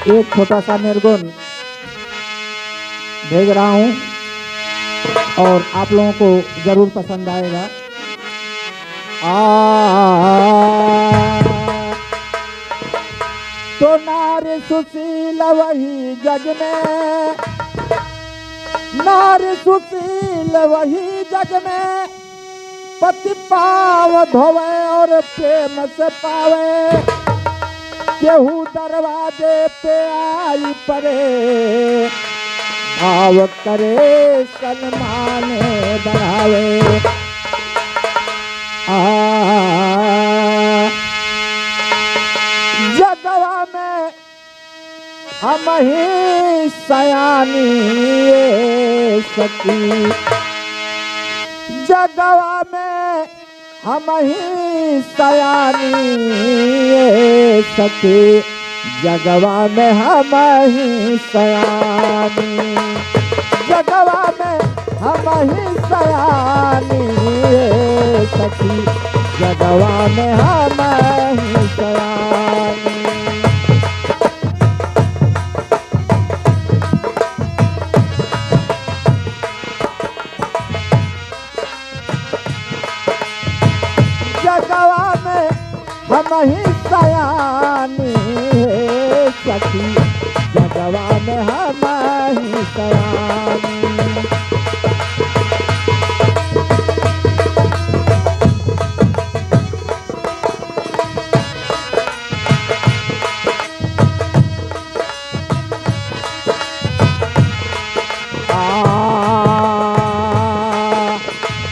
एक छोटा सा निर्गुण भेज रहा हूँ और आप लोगों को जरूर पसंद आएगा। तो नारी सुशील वही जग में, नारी सुशील वही जग में, पति पाव धोवे और प्रेम से पावे। केहू दरवाजे पे आई पड़े, भाव करे सन्मान बढ़ावे। जगवा में हम ही सयानी सखी, जगवा में हम ही सयानी सखी, जगवा में हम ही सयानी, जगवा में हम ही सयानी सखी, जगवा में हम ही सयानी। जगवा में हम ही सयानी सखी, जगवा में हम ही सयानी।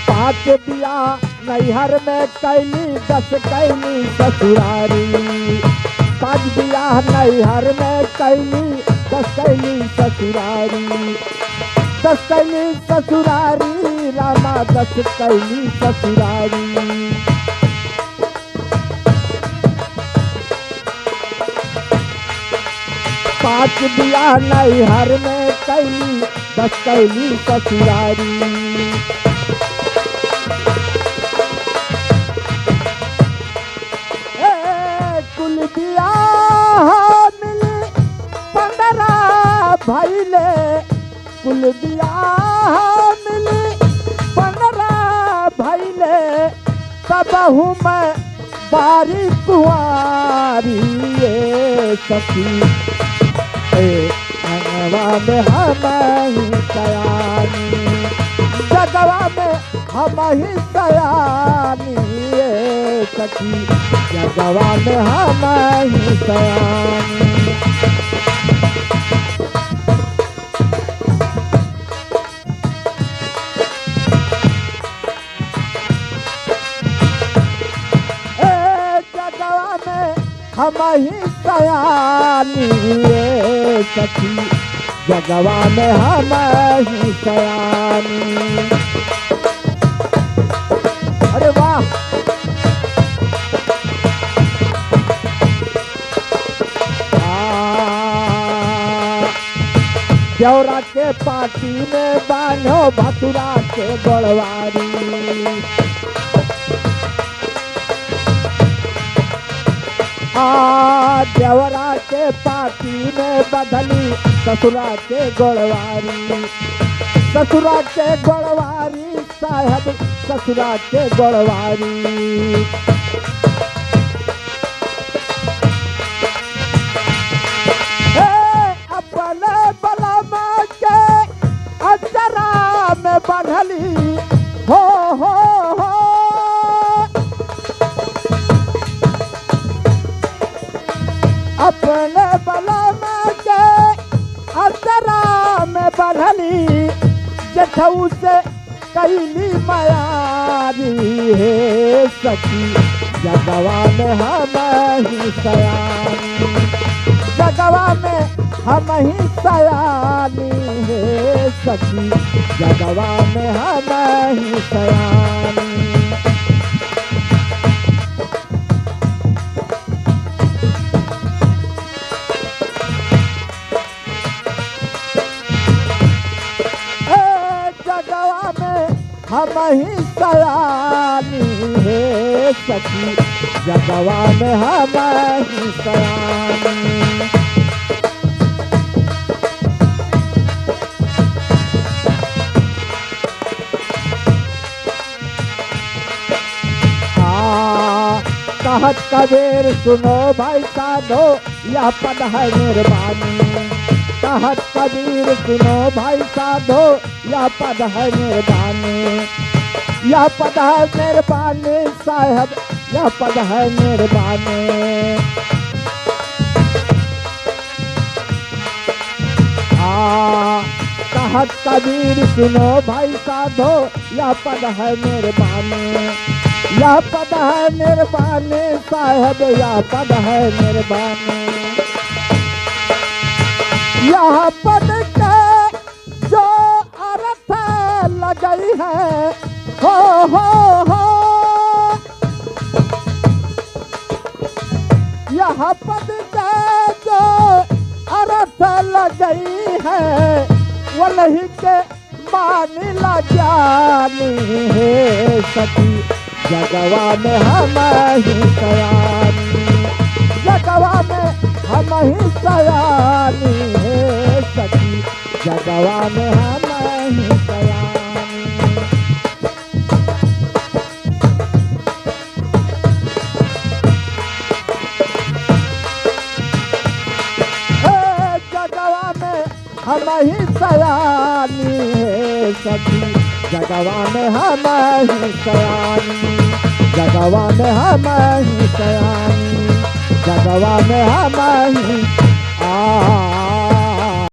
पाँच दिया नैहर में कैली, 10 कैली ससुरारी। 5 दिया नैहर में कैली, 10 कैली ससुरारी। 10 कैली ससुरारी रामा, 10 कैली ससुरारी। 5 दिया नैहर में कैली, 10 कैली ससुरारी। कुल बियाह मिली 15 भैले, कुल बियाह मिली 15 भैले, तबहु मैं बारी कुंवारी सखी। जगवा में हम ही सयानी, जगवा में हम ही सयानी सखी, जगवा में हम ही सयानी। जगवा में हम ही सयानी सखी, जगवा में हम ही सयानी। अरे वाह, देवरा के पाटी में बांधो भसुरा के गोड़वारी। देवरा के पाटी में बदली ससुरा के गोड़वारी। ससुरा के गोड़वारी साहब, ससुरा के गोड़वारी। अपने बलमा के अचरा में बंधली हो। अपने बलमा के अचरा में बंधली, जेठऊ से कैली मायारी है सखी, जगवा में हम ही सयानी, जगवा में हम ही सयानी है सखी, जगवा में हम ही सयानी। जगवा में हम ही सयानी है सखी, जगवा में हम ही सयानी। कहत कबीर सुनो भाई साधो यह पद है निर्वाणी। कहत कबीर सुनो भाई साधो यह पद है निर्वाणी। यह पद है निर्वाणी साहब, यह पद है निर्वाणी। कहत कबीर सुनो भाई साधो यह पद है निर्वाणी। यह पद है निर्वाणी साहब, यह पद है निर्वाणी। यह पद के जो अर्थ लगई है हो यह पद के जो अर्थ लगई है वही के मानी ला जानी है सखी। जगवा में हम ही सयानी, जगवा में हम ही सयानी है सखी। जगवा में हम ही सयानी। जगवा में हम ही सयानी है सखी। जगवा में हम ही सयानी, जगवा में हम ही सयानी, जगवा में हम ही